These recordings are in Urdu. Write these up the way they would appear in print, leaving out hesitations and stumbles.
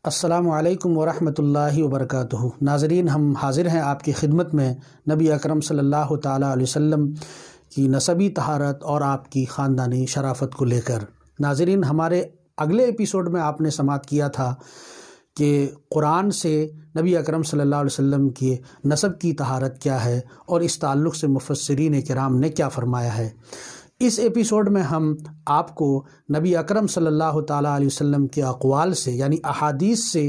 السلام علیکم ورحمۃ اللہ وبرکاتہ۔ ناظرین، ہم حاضر ہیں آپ کی خدمت میں نبی اکرم صلی اللہ تعالیٰ علیہ وسلم کی نسبی طہارت اور آپ کی خاندانی شرافت کو لے کر۔ ناظرین، ہمارے اگلے ایپیسوڈ میں آپ نے سماعت کیا تھا کہ قرآن سے نبی اکرم صلی اللہ علیہ وسلم کی نسب کی طہارت کیا ہے اور اس تعلق سے مفسرین کرام نے کیا فرمایا ہے۔ اس ایپیسوڈ میں ہم آپ کو نبی اکرم صلی اللہ تعالیٰ علیہ وسلم کے اقوال سے یعنی احادیث سے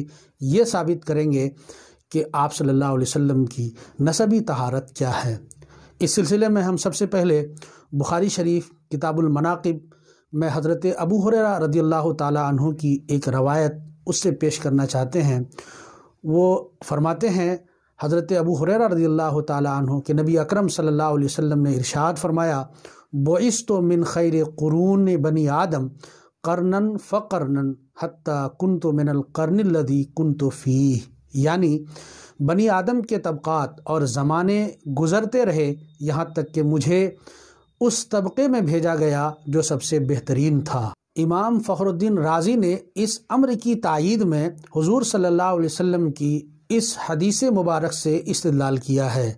یہ ثابت کریں گے کہ آپ صلی اللہ علیہ وسلم کی نسبی طہارت کیا ہے۔ اس سلسلے میں ہم سب سے پہلے بخاری شریف کتاب المناقب میں حضرت ابو ہریرہ رضی اللہ تعالیٰ عنہ کی ایک روایت اس سے پیش کرنا چاہتے ہیں۔ وہ فرماتے ہیں، حضرت ابو ہریرہ رضی اللہ تعالیٰ عنہ کہ نبی اکرم صلی اللہ علیہ وسلم نے ارشاد فرمایا، بعثت من خیر قرون بنی آدم قرنا فقرنا حتی کنت من القرن الذی کنت فیہ، یعنی بنی آدم کے طبقات اور زمانے گزرتے رہے یہاں تک کہ مجھے اس طبقے میں بھیجا گیا جو سب سے بہترین تھا۔ امام فخر الدین رازی نے اس امر کی تائید میں حضور صلی اللہ علیہ وسلم کی اس حدیث مبارک سے استدلال کیا ہے۔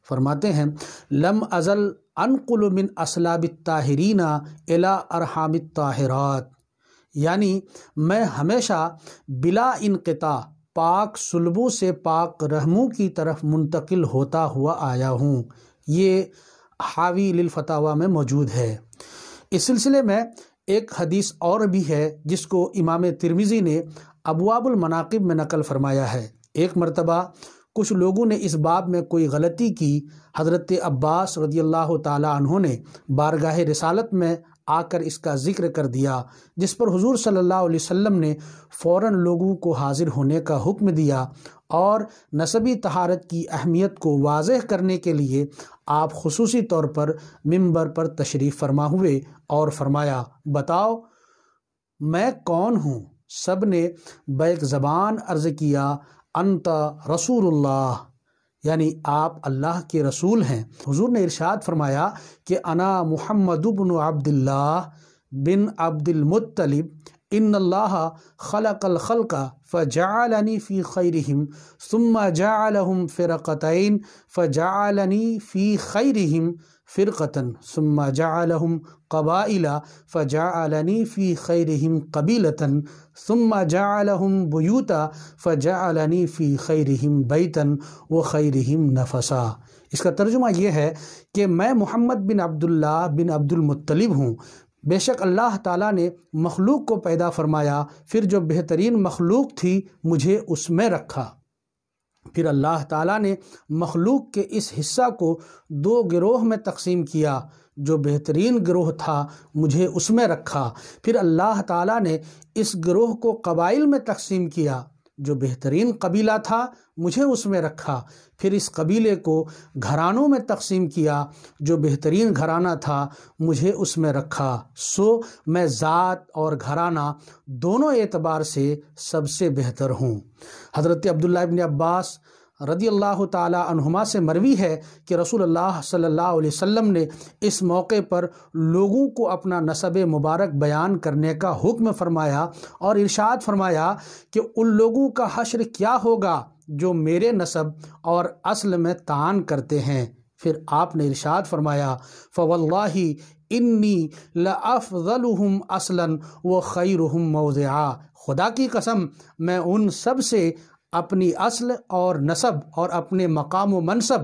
فرماتے ہیں، لم ازل انقل من اسلاب الطاہرین الی ارحام الطاہرات، یعنی میں ہمیشہ بلا انقطاع پاک صلبوں سے پاک رحموں کی طرف منتقل ہوتا ہوا آیا ہوں۔ یہ حاوی للفتاوی میں موجود ہے۔ اس سلسلے میں ایک حدیث اور بھی ہے جس کو امام ترمذی نے ابواب المناقب میں نقل فرمایا ہے۔ ایک مرتبہ کچھ لوگوں نے اس باب میں کوئی غلطی کی۔ حضرت عباس رضی اللہ تعالیٰ عنہ نے بارگاہ رسالت میں آ کر اس کا ذکر کر دیا، جس پر حضور صلی اللہ علیہ وسلم نے فوراً لوگوں کو حاضر ہونے کا حکم دیا اور نسبی طہارت کی اہمیت کو واضح کرنے کے لیے آپ خصوصی طور پر منبر پر تشریف فرما ہوئے اور فرمایا، بتاؤ میں کون ہوں؟ سب نے بیک زبان عرض کیا، انت رسول اللہ، یعنی آپ اللہ کے رسول ہیں۔ حضور نے ارشاد فرمایا کہ انا محمد بن عبد اللہ بن عبد المطلب، ان اللہ خلق الخلق فجعلنی فی خیرہم ثم جعلہم فرقتین فجعلنی فی خیرہم فرقتا ثم جعلہم قبائل فجعلنی فی خیرہم قبیلتا ثم جعلہم بیوتا فجعلنی فی خیرہم بیتا وخیرہم نفسا۔ اس کا ترجمہ یہ ہے کہ میں محمد بن عبداللہ بن عبد المطلب ہوں۔ بے شک اللہ تعالیٰ نے مخلوق کو پیدا فرمایا، پھر جو بہترین مخلوق تھی مجھے اس میں رکھا۔ پھر اللہ تعالیٰ نے مخلوق کے اس حصہ کو دو گروہ میں تقسیم کیا، جو بہترین گروہ تھا مجھے اس میں رکھا۔ پھر اللہ تعالیٰ نے اس گروہ کو قبائل میں تقسیم کیا، جو بہترین قبیلہ تھا مجھے اس میں رکھا۔ پھر اس قبیلے کو گھرانوں میں تقسیم کیا، جو بہترین گھرانہ تھا مجھے اس میں رکھا۔ سو میں ذات اور گھرانہ دونوں اعتبار سے سب سے بہتر ہوں۔ حضرت عبداللہ ابن عباس رضی اللہ تعالیٰ عنہما سے مروی ہے کہ رسول اللہ صلی اللہ علیہ وسلم نے اس موقع پر لوگوں کو اپنا نسب مبارک بیان کرنے کا حکم فرمایا اور ارشاد فرمایا کہ ان لوگوں کا حشر کیا ہوگا جو میرے نسب اور اصل میں طعن کرتے ہیں۔ پھر آپ نے ارشاد فرمایا، فواللہ انی لافضلہم اصلا وخیرہم موضعا، خدا کی قسم میں ان سب سے اپنی اصل اور نسب اور اپنے مقام و منصب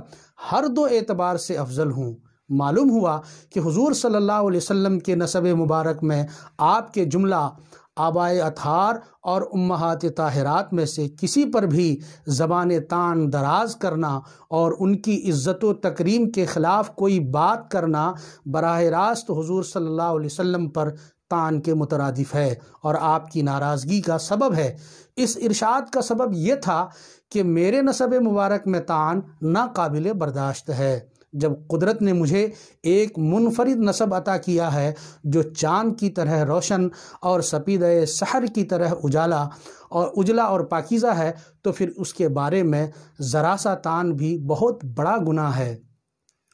ہر دو اعتبار سے افضل ہوں۔ معلوم ہوا کہ حضور صلی اللہ علیہ وسلم کے نسب مبارک میں آپ کے جملہ آبائے اطہار اور امہات طاہرات میں سے کسی پر بھی زبان طعن دراز کرنا اور ان کی عزت و تکریم کے خلاف کوئی بات کرنا براہ راست حضور صلی اللہ علیہ وسلم پر طعن کے مترادف ہے اور آپ کی ناراضگی کا سبب ہے۔ اس ارشاد کا سبب یہ تھا کہ میرے نسب مبارک میں طعن ناقابل برداشت ہے۔ جب قدرت نے مجھے ایک منفرد نسب عطا کیا ہے جو چاند کی طرح روشن اور سپیدہ سحر کی طرح اجلا اور پاکیزہ ہے، تو پھر اس کے بارے میں ذرا سا طعن بھی بہت بڑا گناہ ہے۔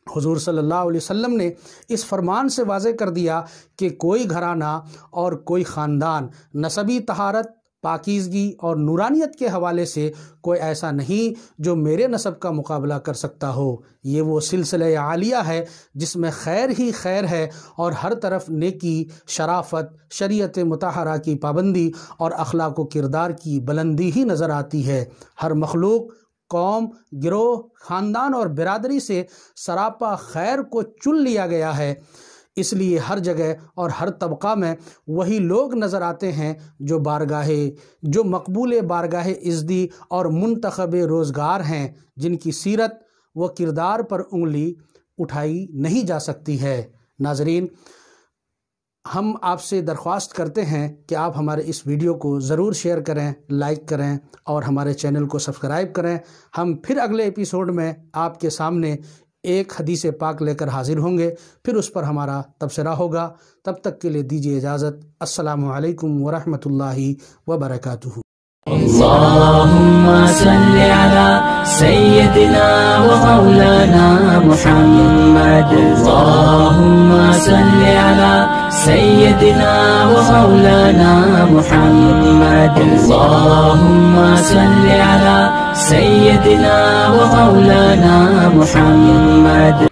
حضور صلی اللہ علیہ وسلم نے اس فرمان سے واضح کر دیا کہ کوئی گھرانہ اور کوئی خاندان نسبی طہارت پاکیزگی اور نورانیت کے حوالے سے کوئی ایسا نہیں جو میرے نسب کا مقابلہ کر سکتا ہو۔ یہ وہ سلسلہ عالیہ ہے جس میں خیر ہی خیر ہے اور ہر طرف نیکی، شرافت، شریعت مطہرہ کی پابندی اور اخلاق و کردار کی بلندی ہی نظر آتی ہے۔ ہر مخلوق، قوم، گروہ، خاندان اور برادری سے سراپا خیر کو چن لیا گیا ہے۔ اس لیے ہر جگہ اور ہر طبقہ میں وہی لوگ نظر آتے ہیں جو مقبول بارگاہ عزتی اور منتخب روزگار ہیں، جن کی سیرت و کردار پر انگلی اٹھائی نہیں جا سکتی ہے۔ ناظرین، ہم آپ سے درخواست کرتے ہیں کہ آپ ہمارے اس ویڈیو کو ضرور شیئر کریں، لائک کریں اور ہمارے چینل کو سبسکرائب کریں۔ ہم پھر اگلے ایپیسوڈ میں آپ کے سامنے ایک حدیث پاک لے کر حاضر ہوں گے، پھر اس پر ہمارا تبصرہ ہوگا۔ تب تک کے لیے دیجیے اجازت۔ السلام علیکم ورحمۃ اللہ وبرکاتہ۔ اللهم صل على سيدنا ومولانا محمد، اللهم صل على سيدنا ومولانا محمد، اللهم صل على سيدنا ومولانا محمد۔